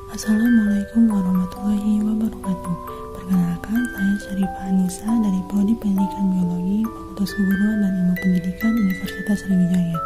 Assalamualaikum warahmatullahi wabarakatuh. Perkenalkan, saya Syarifah Anissa dari Prodi Pendidikan Biologi Fakultas Keguruan dan Ilmu Pendidikan Universitas Sriwijaya.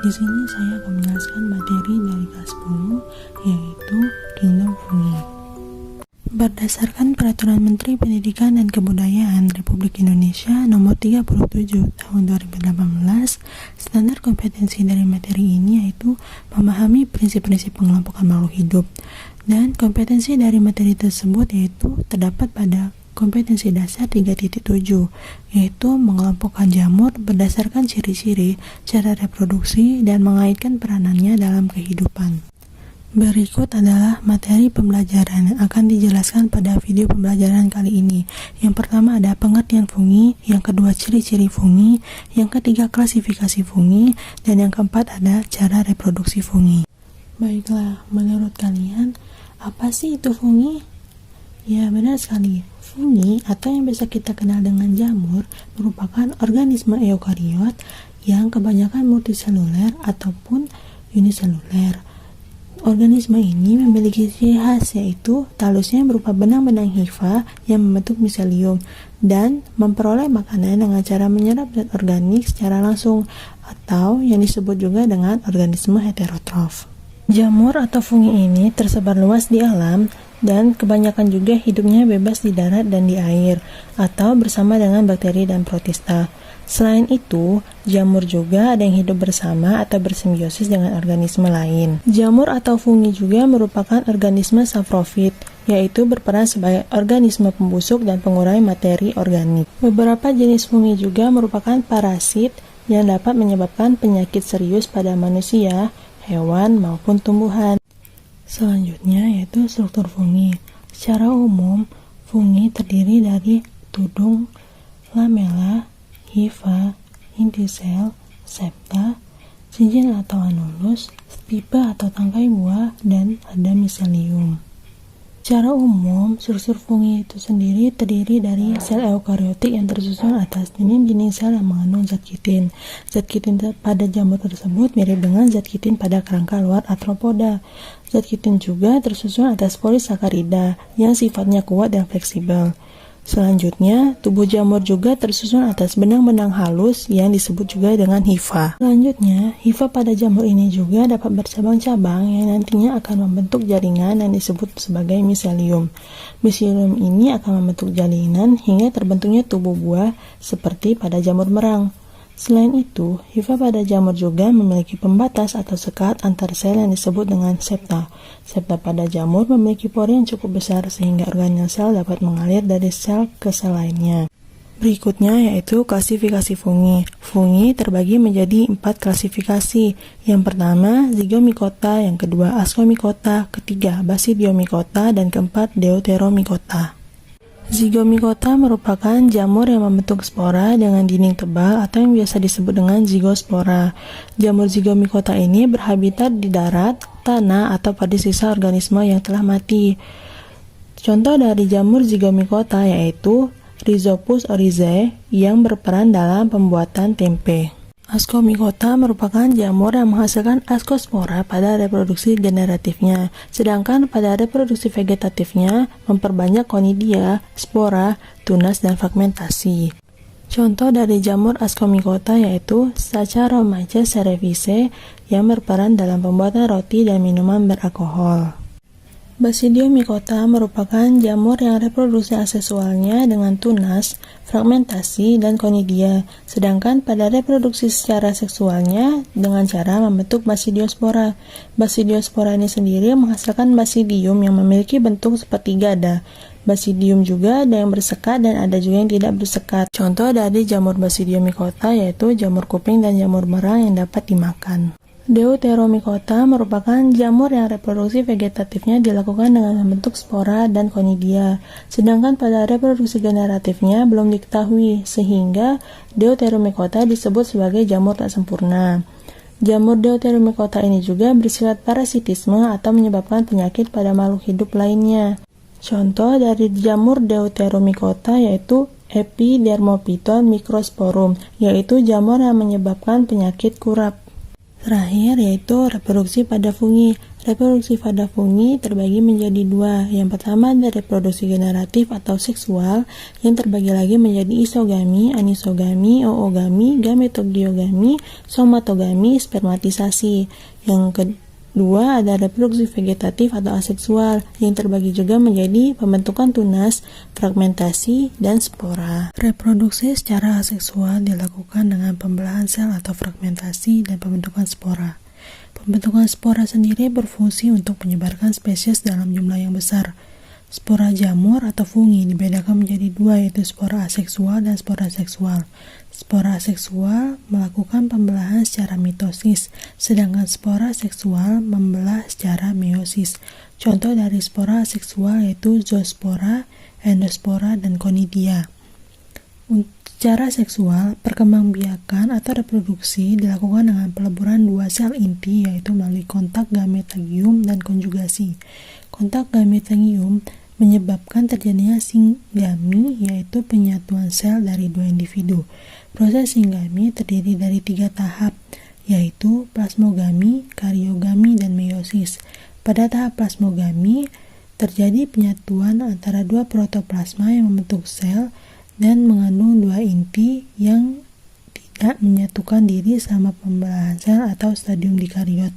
Di sini saya akan menjelaskan materi dari kelas 10, yaitu Kingdom Fungi. Berdasarkan Peraturan Menteri Pendidikan dan Kebudayaan Republik Indonesia Nomor 37 Tahun 2018, standar kompetensi dari materi ini yaitu memahami prinsip-prinsip pengelompokan makhluk hidup. Dan kompetensi dari materi tersebut yaitu terdapat pada kompetensi dasar 3.7, yaitu mengelompokkan jamur berdasarkan ciri-ciri, cara reproduksi, dan mengaitkan peranannya dalam kehidupan. Berikut adalah materi pembelajaran yang akan dijelaskan pada video pembelajaran kali ini. Yang pertama ada pengertian fungi, yang kedua ciri-ciri fungi, yang ketiga klasifikasi fungi, dan yang keempat ada cara reproduksi fungi. Baiklah, menurut kalian, apa sih itu fungi? Ya, benar sekali. Fungi atau yang biasa kita kenal dengan jamur merupakan organisme eukariot yang kebanyakan multiseluler ataupun uniseluler. Organisme ini memiliki ciri khas yaitu talusnya berupa benang-benang hifa yang membentuk miselium dan memperoleh makanan dengan cara menyerap zat organik secara langsung atau yang disebut juga dengan organisme heterotrof. Jamur atau fungi ini tersebar luas di alam dan kebanyakan juga hidupnya bebas di darat dan di air atau bersama dengan bakteri dan protista. Selain itu, jamur juga ada yang hidup bersama atau bersimbiosis dengan organisme lain. Jamur atau fungi juga merupakan organisme saprofit, yaitu berperan sebagai organisme pembusuk dan pengurai materi organik. Beberapa jenis fungi juga merupakan parasit yang dapat menyebabkan penyakit serius pada manusia, hewan, maupun tumbuhan. Selanjutnya yaitu struktur fungi. Secara umum, fungi terdiri dari tudung, lamela, hifa, inti sel, septa, cincin atau anulus, stipe atau tangkai buah, dan ada miselium. Secara umum, struktur fungi itu sendiri terdiri dari sel eukariotik yang tersusun atas dinding-dinding sel yang mengandung zat kitin. Zat kitin pada jamur tersebut mirip dengan zat kitin pada kerangka luar arthropoda. Zat kitin juga tersusun atas polisakarida yang sifatnya kuat dan fleksibel. Selanjutnya, tubuh jamur juga tersusun atas benang-benang halus yang disebut juga dengan hifa. Selanjutnya, hifa pada jamur ini juga dapat bercabang-cabang yang nantinya akan membentuk jaringan yang disebut sebagai miselium. Miselium ini akan membentuk jalinan hingga terbentuknya tubuh buah seperti pada jamur merang. Selain itu, hifa pada jamur juga memiliki pembatas atau sekat antar sel yang disebut dengan septa. Septa pada jamur memiliki pori yang cukup besar sehingga organel sel dapat mengalir dari sel ke sel lainnya. Berikutnya yaitu klasifikasi fungi. Fungi terbagi menjadi 4 klasifikasi. Yang pertama, Zygomicota, yang kedua Ascomycota, ketiga Basidiomycota, dan keempat Deuteromycota. Zygomicota merupakan jamur yang membentuk spora dengan dinding tebal atau yang biasa disebut dengan zigospora. Jamur Zygomicota ini berhabitat di darat, tanah, atau pada sisa organisme yang telah mati. Contoh dari jamur Zygomicota yaitu Rhizopus oryzae yang berperan dalam pembuatan tempe. Ascomycota merupakan jamur yang menghasilkan askospora pada reproduksi generatifnya, sedangkan pada reproduksi vegetatifnya memperbanyak konidia, spora, tunas, dan fragmentasi. Contoh dari jamur Ascomycota yaitu Saccharomyces cerevisiae yang berperan dalam pembuatan roti dan minuman beralkohol. Basidiomycota merupakan jamur yang reproduksi aseksualnya dengan tunas, fragmentasi, dan konidia, sedangkan pada reproduksi secara seksualnya dengan cara membentuk basidiospora. Basidiospora ini sendiri menghasilkan basidium yang memiliki bentuk seperti gada. Basidium juga ada yang bersekat dan ada juga yang tidak bersekat. Contoh dari jamur Basidiomycota yaitu jamur kuping dan jamur merang yang dapat dimakan. Deuteromycota merupakan jamur yang reproduksi vegetatifnya dilakukan dengan membentuk spora dan konidia, sedangkan pada reproduksi generatifnya belum diketahui, sehingga Deuteromycota disebut sebagai jamur tak sempurna. Jamur Deuteromycota ini juga bersifat parasitisme atau menyebabkan penyakit pada makhluk hidup lainnya. Contoh dari jamur Deuteromycota yaitu Epidermophyton microsporum, yaitu jamur yang menyebabkan penyakit kurap. Terakhir yaitu reproduksi pada fungi. Reproduksi pada fungi terbagi menjadi dua. Yang pertama ada reproduksi generatif atau seksual yang terbagi lagi menjadi isogami, anisogami, oogami, gametogami, somatogami, spermatisasi. Yang kedua ada reproduksi vegetatif atau aseksual yang terbagi juga menjadi pembentukan tunas, fragmentasi, dan spora. Reproduksi secara aseksual dilakukan dengan pembelahan sel atau fragmentasi dan pembentukan spora. Pembentukan spora sendiri berfungsi untuk menyebarkan spesies dalam jumlah yang besar. Spora jamur atau fungi dibedakan menjadi dua, yaitu spora aseksual dan spora seksual. Spora aseksual melakukan pembelahan secara mitosis, sedangkan spora seksual membelah secara meiosis. Contoh dari spora aseksual yaitu zoospora, endospora, dan conidia. Secara seksual, perkembangbiakan atau reproduksi dilakukan dengan peleburan dua sel inti, yaitu melalui kontak gametagium dan konjugasi. Kontak gametagium menyebabkan terjadinya singami, yaitu penyatuan sel dari dua individu. Proses singami terdiri dari 3 tahap, yaitu plasmogami, karyogami, dan meiosis. Pada tahap plasmogami, terjadi penyatuan antara dua protoplasma yang membentuk sel dan mengandung dua inti yang tidak menyatukan diri selama pembelahan sel atau stadium dikariot.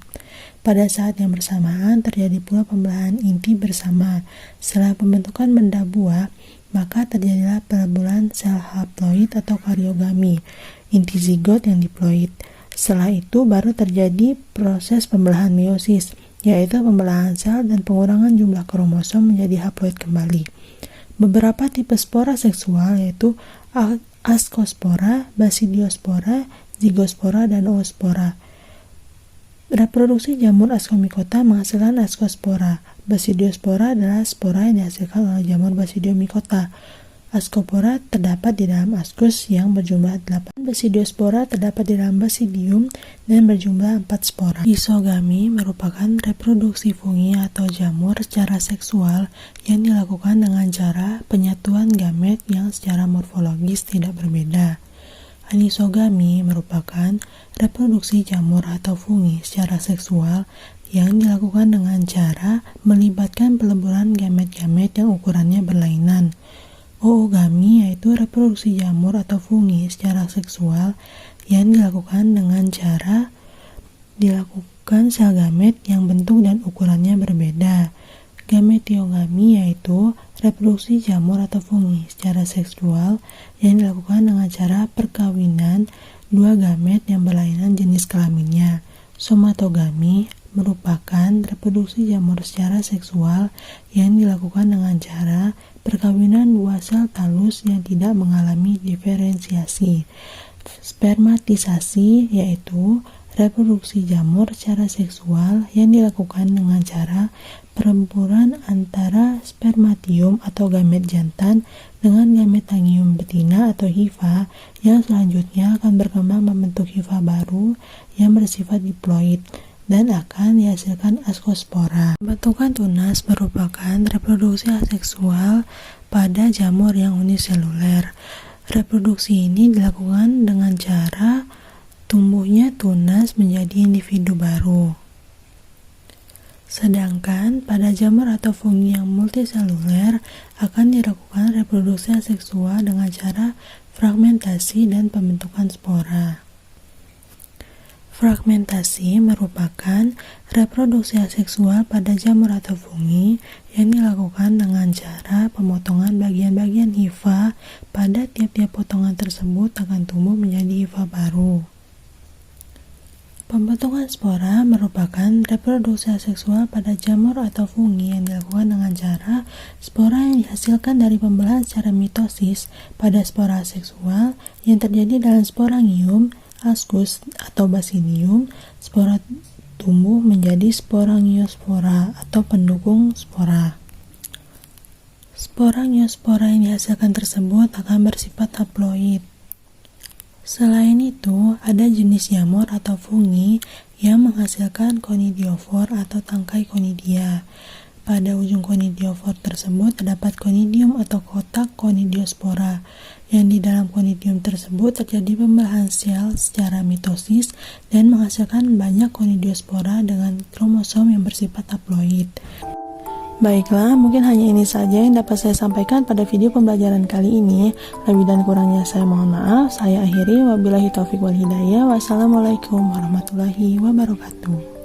Pada saat yang bersamaan terjadi pula pembelahan inti bersama. Setelah pembentukan benda buah, maka terjadilah peleburan sel haploid atau karyogami, inti zigot yang diploid. Setelah itu baru terjadi proses pembelahan meiosis, yaitu pembelahan sel dan pengurangan jumlah kromosom menjadi haploid kembali. Beberapa tipe spora seksual yaitu ascospora, basidiospora, zigospora, dan oospora. Reproduksi jamur Ascomycota menghasilkan ascospora. Basidiospora adalah spora yang dihasilkan oleh jamur Basidiomycota. Ascospora terdapat di dalam ascus yang berjumlah 8. Basidiospora terdapat di dalam basidium dan berjumlah 4 spora. Isogami merupakan reproduksi fungi atau jamur secara seksual yang dilakukan dengan cara penyatuan gamet yang secara morfologis tidak berbeda. Anisogami merupakan reproduksi jamur atau fungi secara seksual yang dilakukan dengan cara melibatkan peleburan gamet-gamet yang ukurannya berlainan. Oogami yaitu reproduksi jamur atau fungi secara seksual yang dilakukan dengan cara dilakukan sel gamet yang bentuk dan ukurannya berbeda. Gametiogami yaitu reproduksi jamur atau fungi secara seksual yang dilakukan dengan cara perkawinan dua gamet yang berlainan jenis kelaminnya. Somatogami merupakan reproduksi jamur secara seksual yang dilakukan dengan cara perkawinan dua sel talus yang tidak mengalami diferensiasi. Spermatisasi yaitu reproduksi jamur secara seksual yang dilakukan dengan cara perempuran antara spermatium atau gamet jantan dengan gametagium betina atau hifa yang selanjutnya akan berkembang membentuk hifa baru yang bersifat diploid dan akan dihasilkan ascospora. Pembentukan tunas merupakan reproduksi aseksual pada jamur yang uniseluler. Reproduksi ini dilakukan dengan cara tumbuhnya tunas menjadi individu baru. Sedangkan pada jamur atau fungi yang multiseluler akan dilakukan reproduksi aseksual dengan cara fragmentasi dan pembentukan spora. Fragmentasi merupakan reproduksi aseksual pada jamur atau fungi yang dilakukan dengan cara pemotongan bagian-bagian hifa. Pada tiap-tiap potongan tersebut akan tumbuh menjadi hifa baru. Pembentukan spora merupakan reproduksi aseksual pada jamur atau fungi yang dilakukan dengan cara spora yang dihasilkan dari pembelahan secara mitosis pada spora aseksual yang terjadi dalam sporangium, ascus atau basidium. Spora tumbuh menjadi sporangiospora atau pendukung spora. Sporangiospora yang dihasilkan tersebut akan bersifat haploid. Selain itu, ada jenis jamur atau fungi yang menghasilkan conidiofor atau tangkai conidia. pada ujung conidiofor tersebut terdapat conidium atau kotak conidiospora, yang di dalam conidium tersebut terjadi pembahan sel secara mitosis dan menghasilkan banyak conidiospora dengan kromosom yang bersifat haploid. Baiklah, mungkin hanya ini saja yang dapat saya sampaikan pada video pembelajaran kali ini. Lebih dan kurangnya saya mohon maaf. Saya akhiri, wabillahi taufiq wal hidayah. Wassalamualaikum warahmatullahi wabarakatuh.